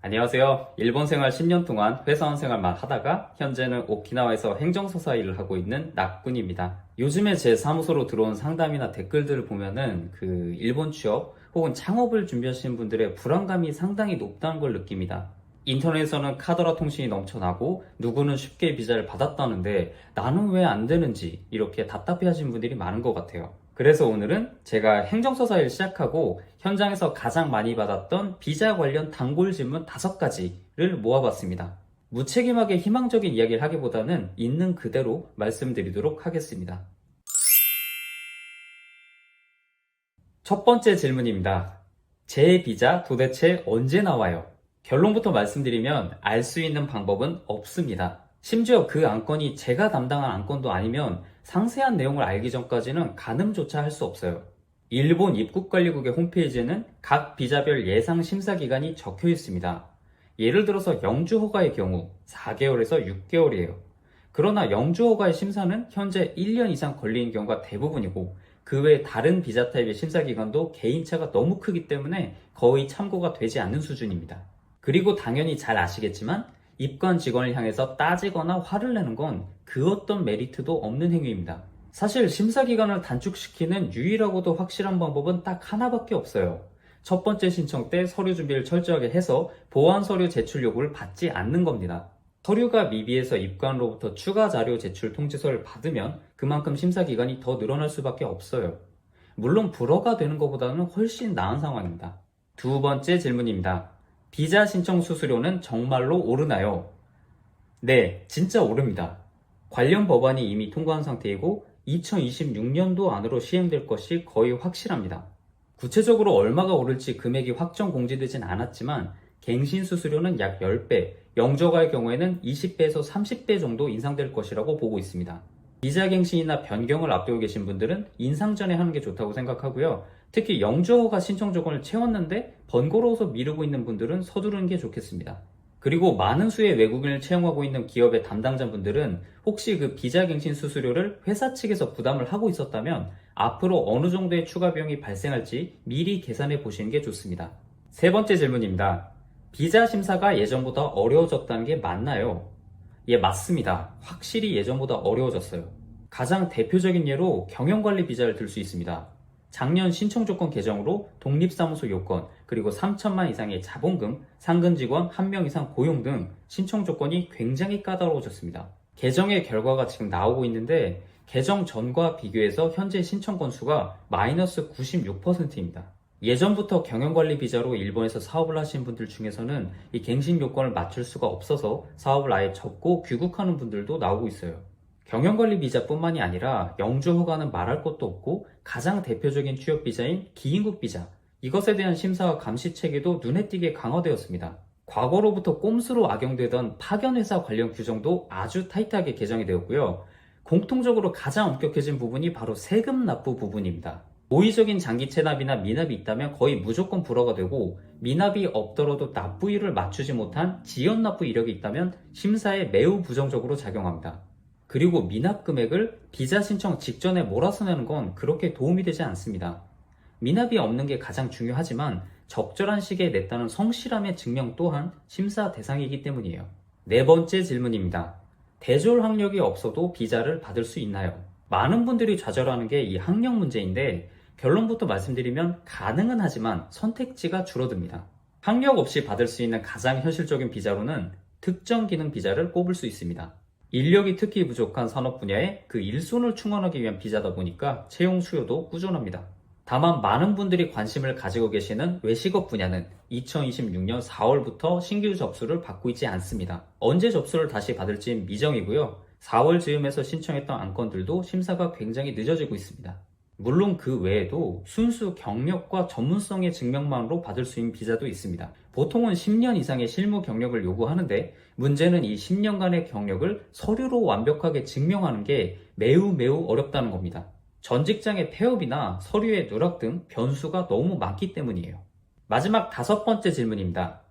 안녕하세요. 일본 생활 10년 동안 회사원 생활만 하다가 현재는 오키나와에서 행정서사 일을 하고 있는 낙군입니다. 요즘에 제 사무소로 들어온 상담이나 댓글들을 보면은 일본 취업 혹은 창업을 준비하시는 분들의 불안감이 상당히 높다는 걸 느낍니다. 인터넷에서는 카더라 통신이 넘쳐나고 누구는 쉽게 비자를 받았다는데 나는 왜 안 되는지 이렇게 답답해 하시는 분들이 많은 것 같아요. 그래서 오늘은 제가 행정서사 일 시작하고 현장에서 가장 많이 받았던 비자 관련 단골 질문 5가지를 모아봤습니다. 무책임하게 희망적인 이야기를 하기보다는 있는 그대로 말씀드리도록 하겠습니다. 첫 번째 질문입니다. 제 비자 도대체 언제 나와요? 결론부터 말씀드리면 알 수 있는 방법은 없습니다. 심지어 그 안건이 제가 담당한 안건도 아니면 상세한 내용을 알기 전까지는 가늠조차 할 수 없어요. 일본 입국관리국의 홈페이지에는 각 비자별 예상 심사 기간이 적혀 있습니다. 예를 들어서 영주 허가의 경우 4개월에서 6개월이에요. 그러나 영주 허가의 심사는 현재 1년 이상 걸리는 경우가 대부분이고 그 외 다른 비자 타입의 심사 기간도 개인차가 너무 크기 때문에 거의 참고가 되지 않는 수준입니다. 그리고 당연히 잘 아시겠지만 입관 직원을 향해서 따지거나 화를 내는 건 그 어떤 메리트도 없는 행위입니다. 사실 심사 기간을 단축시키는 유일하고도 확실한 방법은 딱 하나밖에 없어요. 첫 번째 신청 때 서류 준비를 철저하게 해서 보완 서류 제출 요구를 받지 않는 겁니다. 서류가 미비해서 입관로부터 추가 자료 제출 통지서를 받으면 그만큼 심사 기간이 더 늘어날 수밖에 없어요. 물론 불허가 되는 것보다는 훨씬 나은 상황입니다. 두 번째 질문입니다. 비자 신청 수수료는 정말로 오르나요? 네, 진짜 오릅니다. 관련 법안이 이미 통과한 상태이고 2026년도 안으로 시행될 것이 거의 확실합니다. 구체적으로 얼마가 오를지 금액이 확정 공지되진 않았지만 갱신 수수료는 약 10배, 영저가의 경우에는 20배에서 30배 정도 인상될 것이라고 보고 있습니다. 비자 갱신이나 변경을 앞두고 계신 분들은 인상 전에 하는 게 좋다고 생각하고요. 특히 영주허가 신청 조건을 채웠는데 번거로워서 미루고 있는 분들은 서두르는 게 좋겠습니다. 그리고 많은 수의 외국인을 채용하고 있는 기업의 담당자분들은 혹시 그 비자 갱신 수수료를 회사 측에서 부담을 하고 있었다면 앞으로 어느 정도의 추가 비용이 발생할지 미리 계산해 보시는 게 좋습니다. 세 번째 질문입니다. 비자 심사가 예전보다 어려워졌다는 게 맞나요? 예, 맞습니다. 확실히 예전보다 어려워졌어요. 가장 대표적인 예로 경영관리 비자를 들 수 있습니다. 작년 신청 조건 개정으로 독립사무소 요건, 그리고 3천만 이상의 자본금, 상근 직원 1명 이상 고용 등 신청 조건이 굉장히 까다로워졌습니다. 개정의 결과가 지금 나오고 있는데 개정 전과 비교해서 현재 신청 건수가 마이너스 96%입니다. 예전부터 경영관리 비자로 일본에서 사업을 하시는 분들 중에서는 이 갱신 요건을 맞출 수가 없어서 사업을 아예 접고 귀국하는 분들도 나오고 있어요. 경영관리 비자뿐만이 아니라 영주 허가는 말할 것도 없고 가장 대표적인 취업 비자인 기인국 비자, 이것에 대한 심사와 감시 체계도 눈에 띄게 강화되었습니다. 과거로부터 꼼수로 악용되던 파견회사 관련 규정도 아주 타이트하게 개정이 되었고요. 공통적으로 가장 엄격해진 부분이 바로 세금 납부 부분입니다. 고의적인 장기 체납이나 미납이 있다면 거의 무조건 불허가 되고, 미납이 없더라도 납부율을 맞추지 못한 지연 납부 이력이 있다면 심사에 매우 부정적으로 작용합니다. 그리고 미납 금액을 비자 신청 직전에 몰아서 내는 건 그렇게 도움이 되지 않습니다. 미납이 없는 게 가장 중요하지만 적절한 시기에 냈다는 성실함의 증명 또한 심사 대상이기 때문이에요. 네 번째 질문입니다. 대졸 학력이 없어도 비자를 받을 수 있나요? 많은 분들이 좌절하는 게 이 학력 문제인데 결론부터 말씀드리면 가능은 하지만 선택지가 줄어듭니다. 학력 없이 받을 수 있는 가장 현실적인 비자로는 특정 기능 비자를 꼽을 수 있습니다. 인력이 특히 부족한 산업 분야에 그 일손을 충원하기 위한 비자다 보니까 채용 수요도 꾸준합니다. 다만 많은 분들이 관심을 가지고 계시는 외식업 분야는 2026년 4월부터 신규 접수를 받고 있지 않습니다. 언제 접수를 다시 받을지 미정이고요. 4월 즈음에서 신청했던 안건들도 심사가 굉장히 늦어지고 있습니다. 물론 그 외에도 순수 경력과 전문성의 증명만으로 받을 수 있는 비자도 있습니다. 보통은 10년 이상의 실무 경력을 요구하는데 문제는 이 10년간의 경력을 서류로 완벽하게 증명하는 게 매우 어렵다는 겁니다. 전 직장의 폐업이나 서류의 누락 등 변수가 너무 많기 때문이에요. 마지막 5번째 질문입니다.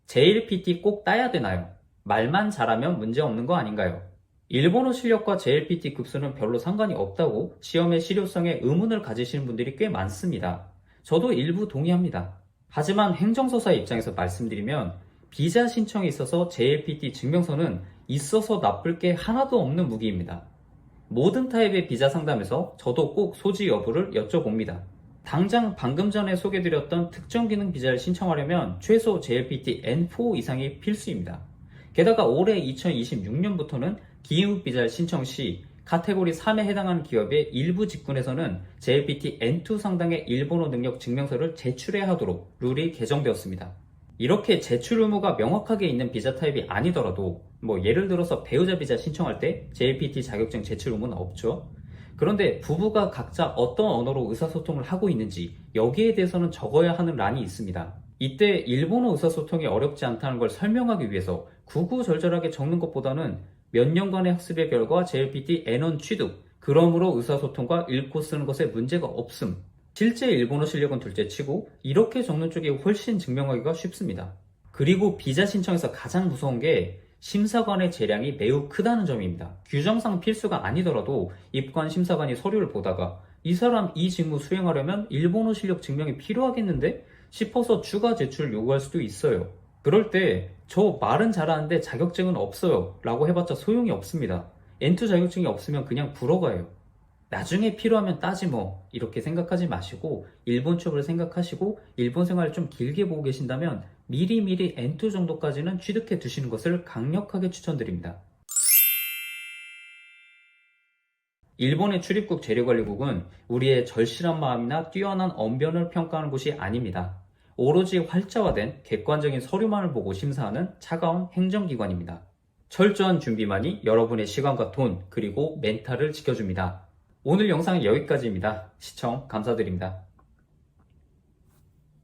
JLPT 꼭 따야 되나요? 말만 잘하면 문제 없는 거 아닌가요? 일본어 실력과 JLPT 급수는 별로 상관이 없다고 시험의 실효성에 의문을 가지시는 분들이 꽤 많습니다. 저도 일부 동의합니다. 하지만 행정서사의 입장에서 말씀드리면 비자 신청에 있어서 JLPT 증명서는 있어서 나쁠 게 하나도 없는 무기입니다. 모든 타입의 비자 상담에서 저도 꼭 소지 여부를 여쭤봅니다. 당장 방금 전에 소개드렸던 특정 기능 비자를 신청하려면 최소 JLPT N4 이상이 필수입니다. 게다가 올해 2026년부터는 기입국 비자를 신청 시 카테고리 3에 해당하는 기업의 일부 직군에서는 JLPT N2 상당의 일본어 능력 증명서를 제출해야 하도록 룰이 개정되었습니다. 이렇게 제출 의무가 명확하게 있는 비자 타입이 아니더라도 예를 들어서 배우자 비자 신청할 때 JLPT 자격증 제출 의무는 없죠. 그런데 부부가 각자 어떤 언어로 의사소통을 하고 있는지 여기에 대해서는 적어야 하는 란이 있습니다. 이때 일본어 의사소통이 어렵지 않다는 걸 설명하기 위해서 구구절절하게 적는 것보다는 몇 년간의 학습의 결과 JLPT N1 취득, 그러므로 의사소통과 읽고 쓰는 것에 문제가 없음. 실제 일본어 실력은 둘째치고 이렇게 적는 쪽이 훨씬 증명하기가 쉽습니다. 그리고 비자 신청에서 가장 무서운 게 심사관의 재량이 매우 크다는 점입니다. 규정상 필수가 아니더라도 입관 심사관이 서류를 보다가 이 사람 이 직무 수행하려면 일본어 실력 증명이 필요하겠는데 싶어서 추가 제출을 요구할 수도 있어요. 그럴 때 저 말은 잘하는데 자격증은 없어요 라고 해봤자 소용이 없습니다. N2 자격증이 없으면 그냥 불어가요. 나중에 필요하면 따지 이렇게 생각하지 마시고 일본 취업을 생각하시고 일본 생활을 좀 길게 보고 계신다면 미리미리 N2 정도까지는 취득해 두시는 것을 강력하게 추천드립니다. 일본의 출입국 재료관리국은 우리의 절실한 마음이나 뛰어난 언변을 평가하는 곳이 아닙니다. 오로지 활자화된 객관적인 서류만을 보고 심사하는 차가운 행정기관입니다. 철저한 준비만이 여러분의 시간과 돈 그리고 멘탈을 지켜줍니다. 오늘 영상은 여기까지입니다. 시청 감사드립니다.